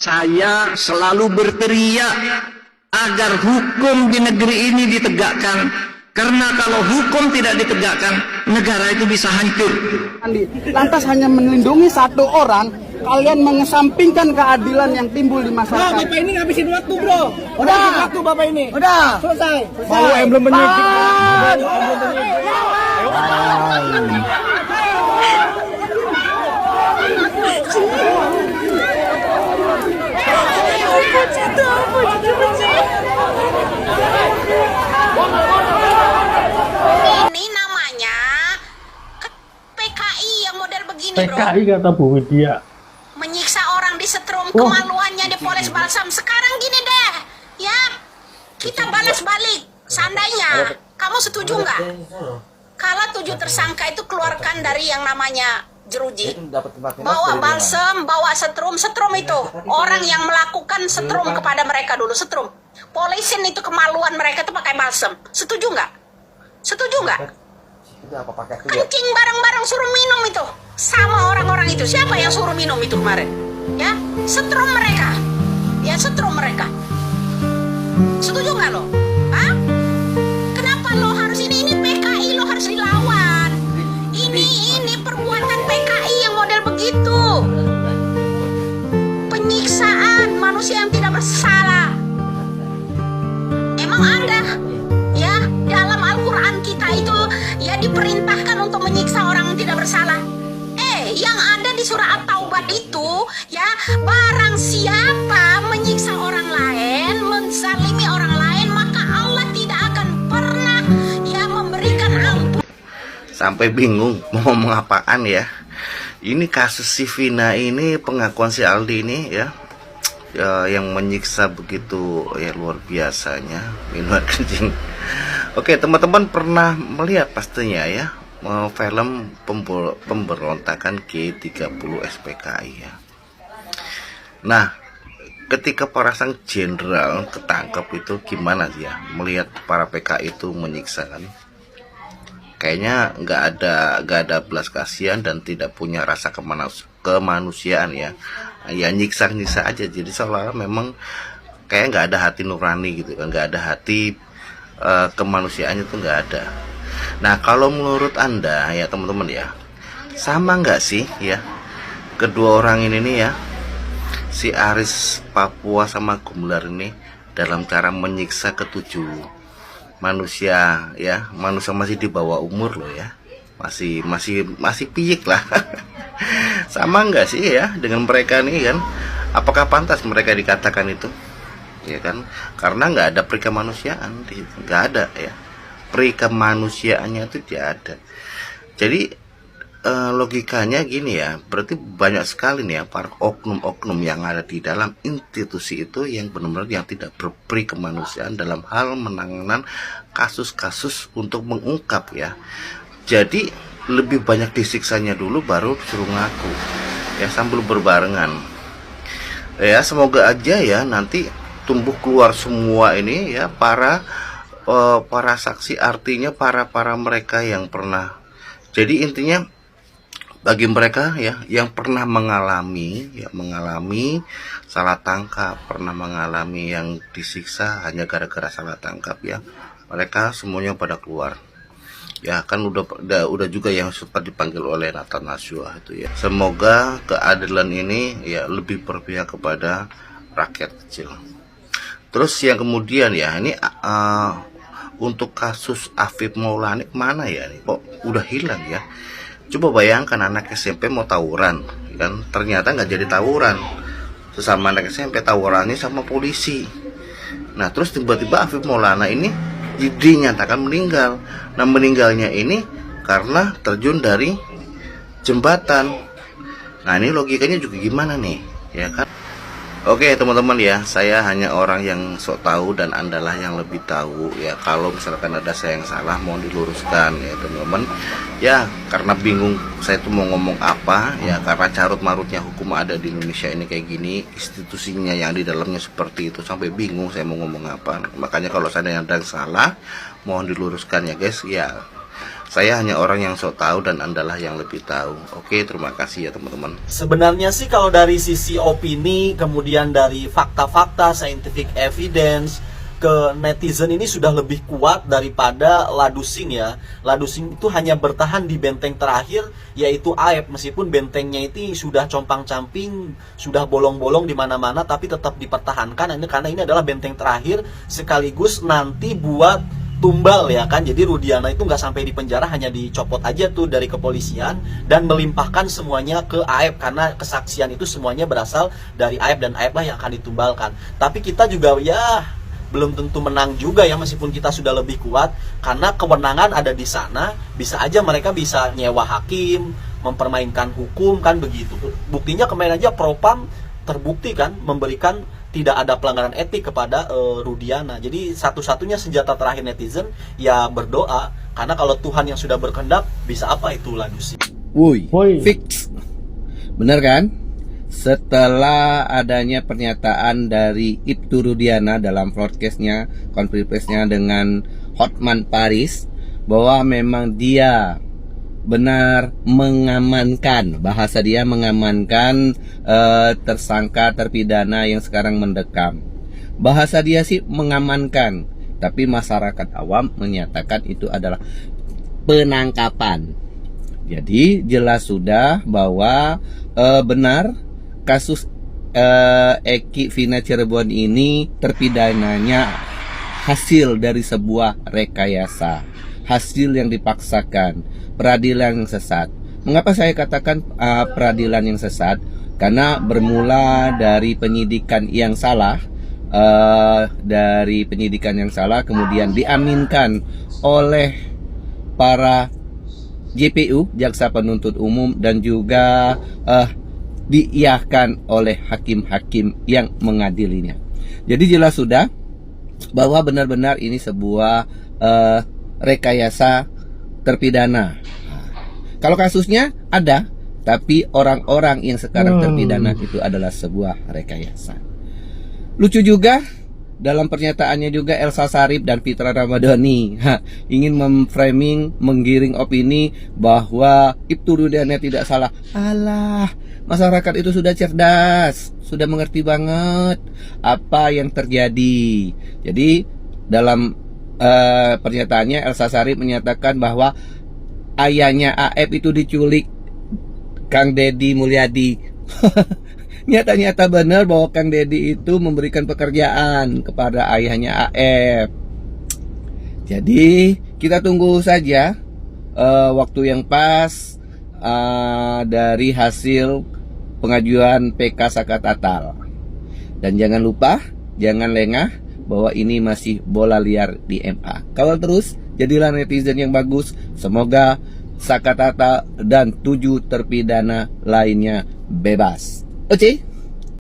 Saya selalu berteriak agar hukum di negeri ini ditegakkan. Karena kalau hukum tidak ditegakkan, negara itu bisa hancur. Lantas hanya melindungi satu orang, kalian mengesampingkan keadilan yang timbul di masyarakat. Bro, Bapak ini ngabisin waktu, bro. Udah. Ngabisin waktu Bapak ini. Udah. Selesai. Mau emblem penyidik. Ini namanya PKI yang model begini, PKI bro. kata Bu Widya. Menyiksa orang di setrum, kemaluannya di Polres Balsam. Sekarang gini deh, ya, kita balas balik. Seandainya, kamu setuju nggak? Kalau 7 tersangka itu keluarkan dari yang namanya jeruji, bawa balsam, bawa setrum itu orang yang melakukan setrum kepada mereka dulu, setrum. Polisin itu kemaluan mereka tuh pakai balsam. Setuju nggak? Setuju nggak? Kencing bareng-bareng suruh minum itu sama orang-orang itu. Siapa yang suruh minum itu kemarin? Ya, setrum mereka. Ya, setrum mereka. Setuju nggak lo? Hah? Kenapa lo harus ini PKI lo harus dilawan? Ini perbuatan PKI yang model begitu. Penyiksaan manusia yang tidak bersalah. Emang ada ya dalam Al-Quran kita itu ya diperintahkan untuk menyiksa orang yang tidak bersalah. Yang ada di surah At-Taubah itu ya, barang siapa menyiksa orang lain, menzalimi orang lain, maka Allah tidak akan pernah ya memberikan ampun. Sampai bingung mau ngomong apaan ya. Ini kasus si Vina ini, pengakuan si Aldi ini ya, yang menyiksa begitu ya, luar biasanya minuman kencing. Oke, teman-teman pernah melihat pastinya ya film pemberontakan G30 SPKI ya. Nah, ketika para sang jenderal ketangkep itu gimana sih ya melihat para PKI itu menyiksa kan? Kayaknya nggak ada belas kasihan dan tidak punya rasa kemanusiaan ya. Ya nyiksa aja, jadi seolah-olah memang kayak nggak ada hati nurani gitu kan, nggak ada hati kemanusiaannya tuh nggak ada. Nah, kalau menurut Anda ya teman-teman ya, sama nggak sih ya kedua orang ini nih ya, si Aris Papua sama Gumelar ini dalam cara menyiksa ketujuh manusia ya, manusia masih di bawah umur loh ya, masih piyik lah. Sama nggak sih ya dengan mereka nih kan? Apakah pantas mereka dikatakan itu ya kan? Karena nggak ada perikemanusiaan, nggak ada ya, perikemanusiaannya itu tidak ada. Jadi logikanya gini ya, berarti banyak sekali nih ya para oknum-oknum yang ada di dalam institusi itu yang benar-benar yang tidak berperi kemanusiaan dalam hal menanganan kasus-kasus untuk mengungkap ya. Jadi lebih banyak disiksanya dulu baru suruh ngaku ya, sambil berbarengan ya. Semoga aja ya nanti tumbuh keluar semua ini ya para saksi, artinya para mereka yang pernah. Jadi intinya bagi mereka ya yang pernah mengalami salah tangkap, pernah mengalami yang disiksa hanya gara-gara salah tangkap ya, mereka semuanya pada keluar ya kan. Udah juga yang sempat dipanggil oleh Nathan Nasua itu ya. Semoga keadilan ini ya lebih berpihak kepada rakyat kecil. Terus yang kemudian ya ini untuk kasus Afif Maulani mana ya nih, kok udah hilang ya. Coba bayangkan anak SMP mau tawuran kan, ternyata nggak jadi tawuran, sesama anak SMP tawurannya sama polisi. Nah terus tiba-tiba Afif Maulana ini dinyatakan meninggal. Nah meninggalnya ini karena terjun dari jembatan. Nah ini logikanya juga gimana nih ya kan. Oke teman-teman ya, saya hanya orang yang sok tahu dan Andalah yang lebih tahu ya. Kalau misalkan ada saya yang salah mohon diluruskan ya teman-teman ya, karena bingung saya tuh mau ngomong apa ya, karena carut marutnya hukum ada di Indonesia ini kayak gini, institusinya yang di dalamnya seperti itu, sampai bingung saya mau ngomong apa. Makanya kalau saya ada yang salah mohon diluruskan ya guys ya. Saya hanya orang yang sok tahu dan Andalah yang lebih tahu. Oke, terima kasih ya teman-teman. Sebenarnya sih kalau dari sisi opini, kemudian dari fakta-fakta, scientific evidence, ke netizen ini sudah lebih kuat daripada Ladusing ya. Ladusing itu hanya bertahan di benteng terakhir, yaitu Aep. Meskipun bentengnya itu sudah compang-camping, sudah bolong-bolong di mana-mana, tapi tetap dipertahankan. Ini karena ini adalah benteng terakhir, sekaligus nanti buat tumbal ya kan. Jadi Rudiana itu nggak sampai di penjara, hanya dicopot aja tuh dari kepolisian dan melimpahkan semuanya ke Aep, karena kesaksian itu semuanya berasal dari Aep dan Aep lah yang akan ditumbalkan. Tapi kita juga ya belum tentu menang juga ya, meskipun kita sudah lebih kuat, karena kewenangan ada di sana. Bisa aja mereka bisa nyewa hakim, mempermainkan hukum kan begitu. Buktinya kemarin aja Propam terbukti kan memberikan tidak ada pelanggaran etik kepada Rudiana. Jadi satu-satunya senjata terakhir netizen ya berdoa, karena kalau Tuhan yang sudah berkehendak, bisa apa itu Ladusing. Woi, fix. Bener kan? Setelah adanya pernyataan dari Ibtu Rudiana dalam broadcastnya, konferensi persnya dengan Hotman Paris, bahwa memang dia benar mengamankan, bahasa dia mengamankan tersangka terpidana yang sekarang mendekam. Bahasa dia sih mengamankan, tapi masyarakat awam menyatakan itu adalah penangkapan. Jadi jelas sudah bahwa benar kasus Eki Vina Cirebon ini terpidananya hasil dari sebuah rekayasa, hasil yang dipaksakan, peradilan yang sesat. Mengapa saya katakan peradilan yang sesat? Karena bermula dari penyidikan yang salah, kemudian diaminkan oleh para JPU, jaksa penuntut umum, dan juga diiyahkan oleh hakim-hakim yang mengadilinya. Jadi jelas sudah bahwa benar-benar ini sebuah rekayasa terpidana. Kalau kasusnya ada, tapi orang-orang yang sekarang terpidana itu adalah sebuah rekayasa. Lucu juga dalam pernyataannya juga Elsa Sharif dan Fitra Ramadhani ingin memframing, menggiring opini bahwa Ibtu Rudiana tidak salah. Alah, masyarakat itu sudah cerdas, sudah mengerti banget apa yang terjadi. Jadi dalam pernyataannya Elsa Sharif menyatakan bahwa ayahnya Aep itu diculik Kang Deddy Mulyadi. Nyata-nyata benar bahwa Kang Deddy itu memberikan pekerjaan kepada ayahnya Aep. Jadi kita tunggu saja waktu yang pas dari hasil pengajuan PK Saka Tatal. Dan jangan lupa, jangan lengah bahwa ini masih bola liar di MA. Kawal terus, jadilah netizen yang bagus. Semoga Saka Tatal dan 7 terpidana lainnya bebas. Oke?